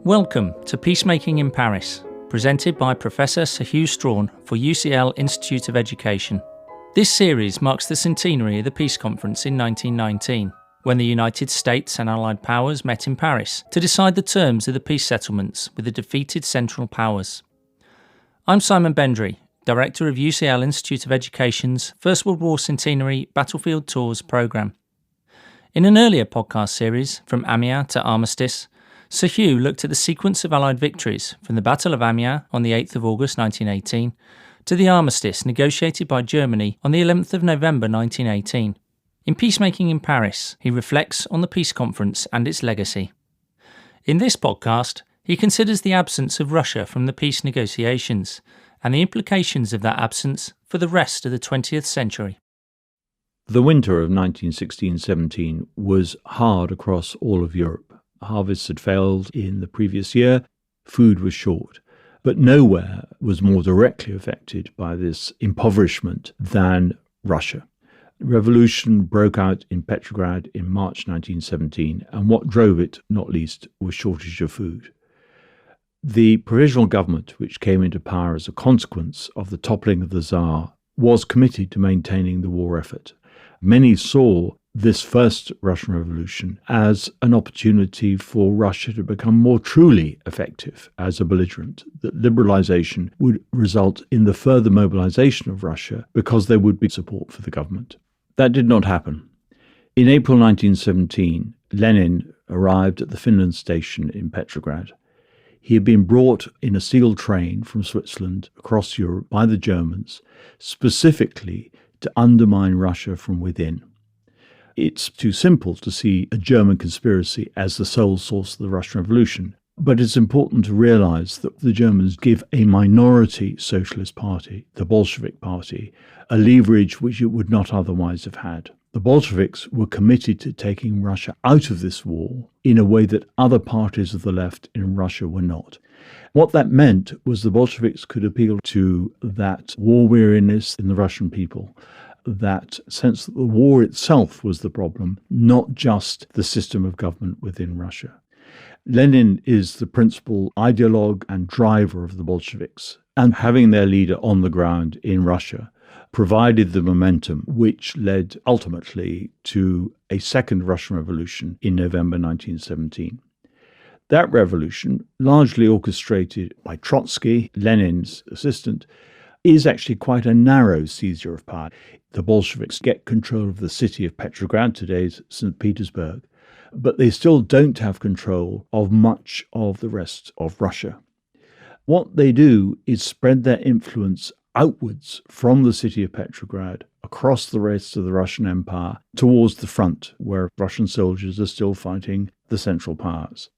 Welcome to Peacemaking in Paris, presented by Professor Sir Hew Strachan for UCL Institute of Education. This series marks the centenary of the Peace Conference in 1919, when the United States and Allied powers met in Paris to decide the terms of the peace settlements with the defeated Central Powers. I'm Simon Bendry, Director of UCL Institute of Education's First World War Centenary Battlefield Tours programme. In an earlier podcast series, From Amiens to Armistice, Sir Hew looked at the sequence of Allied victories from the Battle of Amiens on the 8th of August 1918 to the armistice negotiated by Germany on the 11th of November 1918. In Peacemaking in Paris, he reflects on the peace conference and its legacy. In this podcast, he considers the absence of Russia from the peace negotiations and the implications of that absence for the rest of the 20th century. The winter of 1916-17 was hard across all of Europe. Harvests had failed in the previous year, food was short, but nowhere was more directly affected by this impoverishment than Russia. Revolution broke out in Petrograd in March 1917, and what drove it, not least, was shortage of food. The provisional government, which came into power as a consequence of the toppling of the Tsar, was committed to maintaining the war effort. Many saw this first Russian Revolution as an opportunity for Russia to become more truly effective as a belligerent, that liberalization would result in the further mobilization of Russia because there would be support for the government. That did not happen. In April 1917, Lenin arrived at the Finland station in Petrograd. He had been brought in a sealed train from Switzerland across Europe by the Germans, specifically to undermine Russia from within. It's too simple to see a German conspiracy as the sole source of the Russian Revolution, but it's important to realize that the Germans give a minority socialist party, the Bolshevik Party, a leverage which it would not otherwise have had. The Bolsheviks were committed to taking Russia out of this war in a way that other parties of the left in Russia were not. What that meant was the Bolsheviks could appeal to that war weariness in the Russian people, that sense that the war itself was the problem, not just the system of government within Russia. Lenin is the principal ideologue and driver of the Bolsheviks, and having their leader on the ground in Russia provided the momentum which led ultimately to a second Russian Revolution in November 1917. That revolution, largely orchestrated by Trotsky, Lenin's assistant, is actually quite a narrow seizure of power. The Bolsheviks get control of the city of Petrograd, today's St. Petersburg, but they still don't have control of much of the rest of Russia. What they do is spread their influence outwards from the city of Petrograd across the rest of the Russian Empire towards the front, where Russian soldiers are still fighting the Central Powers.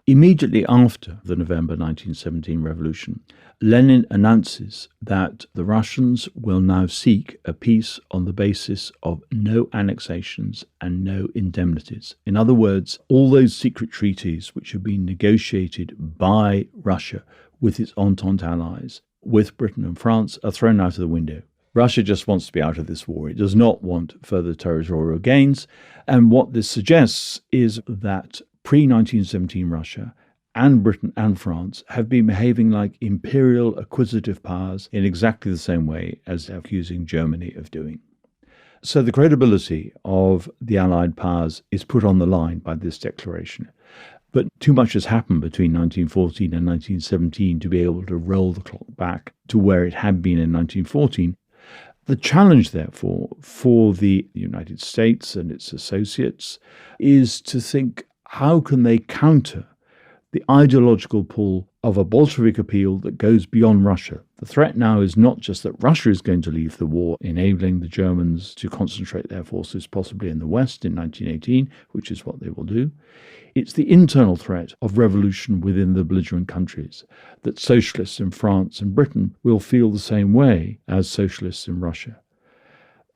Immediately after the November 1917 revolution, Lenin announces that the Russians will now seek a peace on the basis of no annexations and no indemnities. In other words, all those secret treaties which have been negotiated by Russia with its Entente allies, with Britain and France, are thrown out of the window. Russia just wants to be out of this war. It does not want further territorial gains. And what this suggests is that pre-1917 Russia and Britain and France have been behaving like imperial acquisitive powers in exactly the same way as they're accusing Germany of doing. So the credibility of the Allied powers is put on the line by this declaration. But too much has happened between 1914 and 1917 to be able to roll the clock back to where it had been in 1914. The challenge, therefore, for the United States and its associates is to think, how can they counter the ideological pull of a Bolshevik appeal that goes beyond Russia? The threat now is not just that Russia is going to leave the war, enabling the Germans to concentrate their forces possibly in the West in 1918, which is what they will do. It's the internal threat of revolution within the belligerent countries, that socialists in France and Britain will feel the same way as socialists in Russia.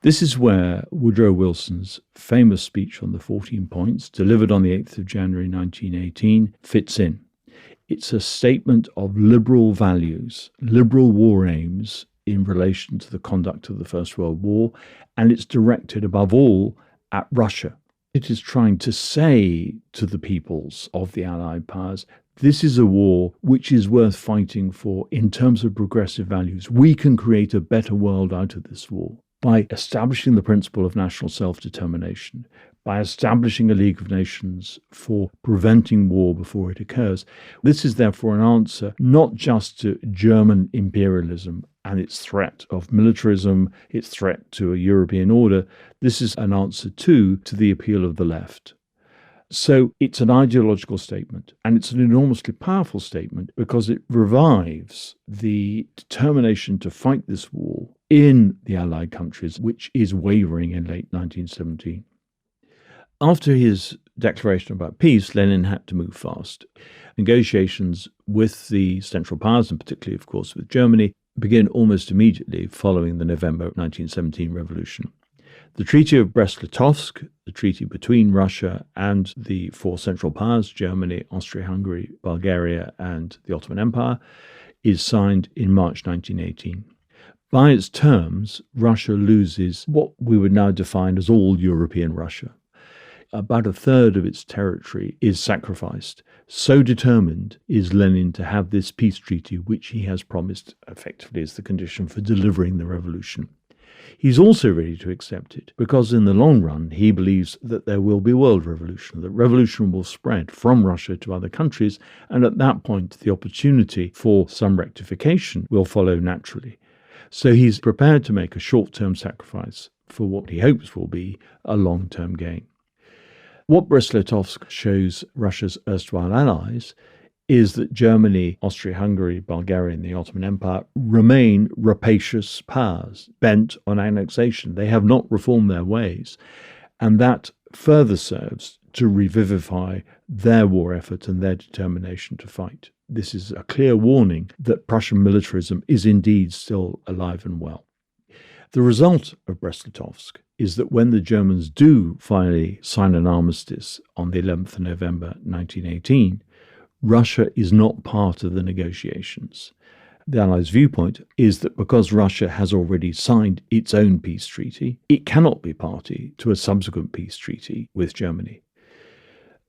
This is where Woodrow Wilson's famous speech on the 14 points, delivered on the 8th of January 1918, fits in. It's a statement of liberal values, liberal war aims in relation to the conduct of the First World War, and it's directed above all at Russia. It is trying to say to the peoples of the Allied powers, This is a war which is worth fighting for in terms of progressive values. We can create a better world out of this war by establishing the principle of national self-determination, by establishing a League of Nations for preventing war before it occurs. This is therefore an answer not just to German imperialism and its threat of militarism, its threat to a European order. This is an answer too to the appeal of the left. So it's an ideological statement, and it's an enormously powerful statement because it revives the determination to fight this war in the Allied countries, which is wavering in late 1917. After his declaration about peace, Lenin had to move fast. Negotiations with the Central Powers, and particularly, of course, with Germany, began almost immediately following the November 1917 revolution. The Treaty of Brest-Litovsk, the treaty between Russia and the four Central Powers, Germany, Austria-Hungary, Bulgaria, and the Ottoman Empire, is signed in March 1918. By its terms, Russia loses what we would now define as all European Russia. About a third of its territory is sacrificed. So determined is Lenin to have this peace treaty, which he has promised effectively as the condition for delivering the revolution. He's also ready to accept it because in the long run, he believes that there will be a world revolution, that revolution will spread from Russia to other countries, and at that point, the opportunity for some rectification will follow naturally. So he's prepared to make a short-term sacrifice for what he hopes will be a long-term gain. What Brest-Litovsk shows Russia's erstwhile allies is that Germany, Austria-Hungary, Bulgaria, and the Ottoman Empire remain rapacious powers bent on annexation. They have not reformed their ways, and that further serves to revivify their war effort and their determination to fight. This is a clear warning that Prussian militarism is indeed still alive and well. The result of Brest-Litovsk is that when the Germans do finally sign an armistice on the 11th of November 1918, Russia is not part of the negotiations. The Allies' viewpoint is that because Russia has already signed its own peace treaty, it cannot be party to a subsequent peace treaty with Germany.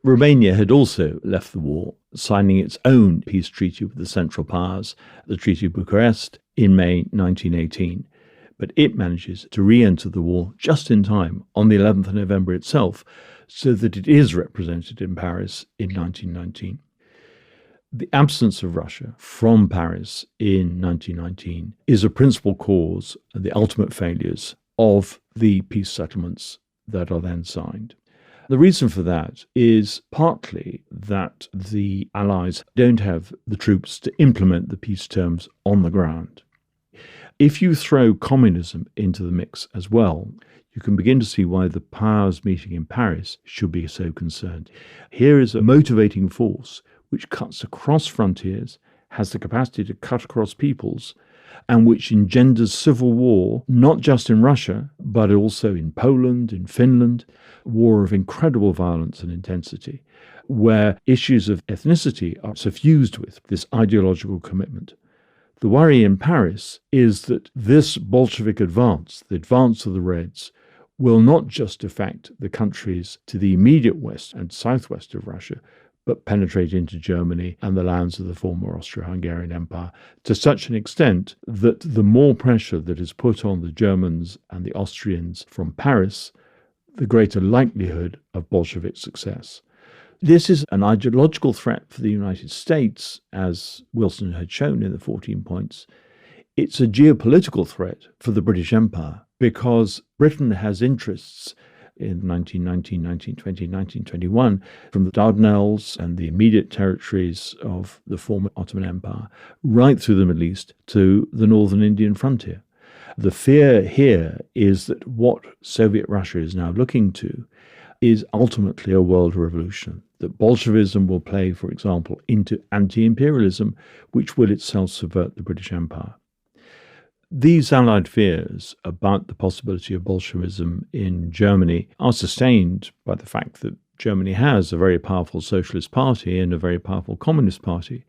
Romania had also left the war, signing its own peace treaty with the Central Powers, the Treaty of Bucharest, in May 1918. But it manages to re-enter the war just in time on the 11th of November itself, so that it is represented in Paris in 1919. The absence of Russia from Paris in 1919 is a principal cause of the ultimate failures of the peace settlements that are then signed. The reason for that is partly that the Allies don't have the troops to implement the peace terms on the ground. If you throw communism into the mix as well, you can begin to see why the powers meeting in Paris should be so concerned. Here is a motivating force which cuts across frontiers, has the capacity to cut across peoples, and which engenders civil war, not just in Russia, but also in Poland, in Finland, war of incredible violence and intensity, where issues of ethnicity are suffused with this ideological commitment. The worry in Paris is that this Bolshevik advance, the advance of the Reds, will not just affect the countries to the immediate west and southwest of Russia, but penetrate into Germany and the lands of the former Austro-Hungarian Empire to such an extent that the more pressure that is put on the Germans and the Austrians from Paris, the greater likelihood of Bolshevik success. This is an ideological threat for the United States, as Wilson had shown in the 14 points. It's a geopolitical threat for the British Empire because Britain has interests in 1919, 1920, 1921 from the Dardanelles and the immediate territories of the former Ottoman Empire right through the Middle East to the northern Indian frontier. The fear here is that what Soviet Russia is now looking to is ultimately a world revolution, that Bolshevism will play, for example, into anti-imperialism, which will itself subvert the British Empire. These Allied fears about the possibility of Bolshevism in Germany are sustained by the fact that Germany has a very powerful socialist party and a very powerful communist party,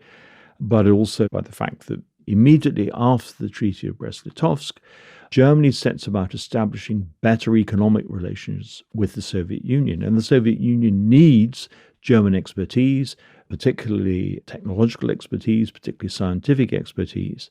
but also by the fact that immediately after the Treaty of Brest-Litovsk, Germany sets about establishing better economic relations with the Soviet Union, and the Soviet Union needs German expertise, particularly technological expertise, particularly scientific expertise.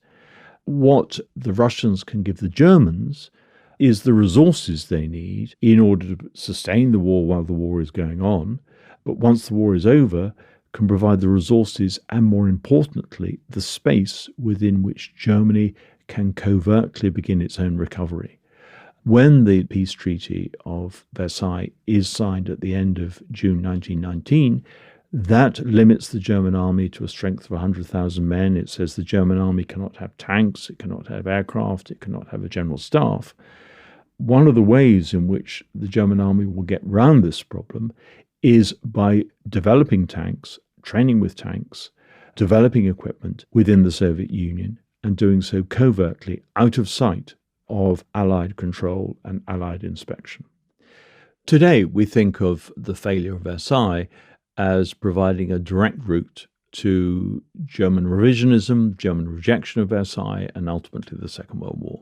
What the Russians can give the Germans is the resources they need in order to sustain the war while the war is going on, but once the war is over, can provide the resources and, more importantly, the space within which Germany can covertly begin its own recovery. When the peace treaty of Versailles is signed at the end of June 1919, that limits the German army to a strength of 100,000 men. It says the German army cannot have tanks, it cannot have aircraft, it cannot have a general staff. One of the ways in which the German army will get round this problem is by developing tanks, training with tanks, developing equipment within the Soviet Union, and doing so covertly out of sight of Allied control and Allied inspection. Today, we think of the failure of Versailles as providing a direct route to German revisionism, German rejection of Versailles, and ultimately the Second World War.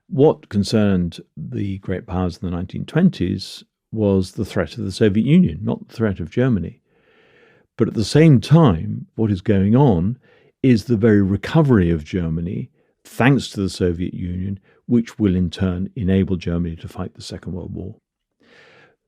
What concerned the great powers in the 1920s was the threat of the Soviet Union, not the threat of Germany. But at the same time, what is going on is the very recovery of Germany, thanks to the Soviet Union, which will in turn enable Germany to fight the Second World War.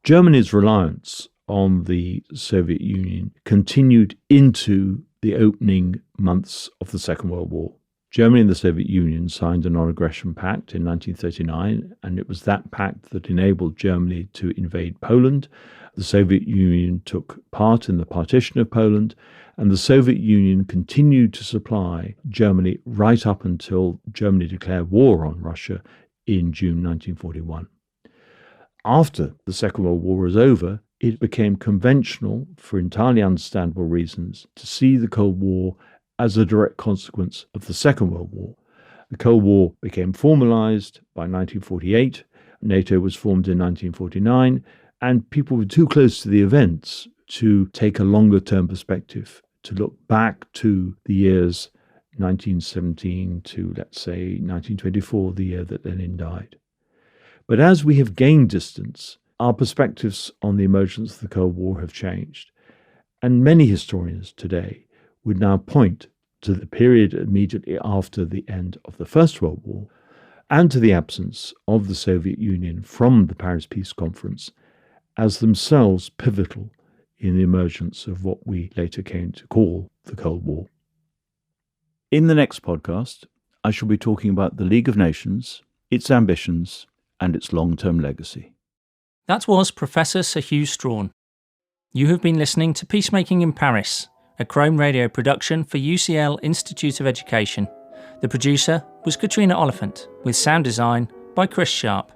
Germany's reliance on the Soviet Union continued into the opening months of the Second World War. Germany and the Soviet Union signed a non-aggression pact in 1939, and it was that pact that enabled Germany to invade Poland. The Soviet Union took part in the partition of Poland, and the Soviet Union continued to supply Germany right up until Germany declared war on Russia in June 1941. After the Second World War was over, it became conventional, for entirely understandable reasons, to see the Cold War as a direct consequence of the Second World War. The Cold War became formalized by 1948, NATO was formed in 1949, and people were too close to the events to take a longer-term perspective, to look back to the years 1917 to, let's say, 1924, the year that Lenin died. But as we have gained distance, our perspectives on the emergence of the Cold War have changed. And many historians today would now point to the period immediately after the end of the First World War and to the absence of the Soviet Union from the Paris Peace Conference as themselves pivotal in the emergence of what we later came to call the Cold War. In the next podcast, I shall be talking about the League of Nations, its ambitions, and its long-term legacy. That was Professor Sir Hew Strachan. You have been listening to Peacemaking in Paris, a Chrome Radio production for UCL Institute of Education. The producer was Katrina Oliphant, with sound design by Chris Sharp.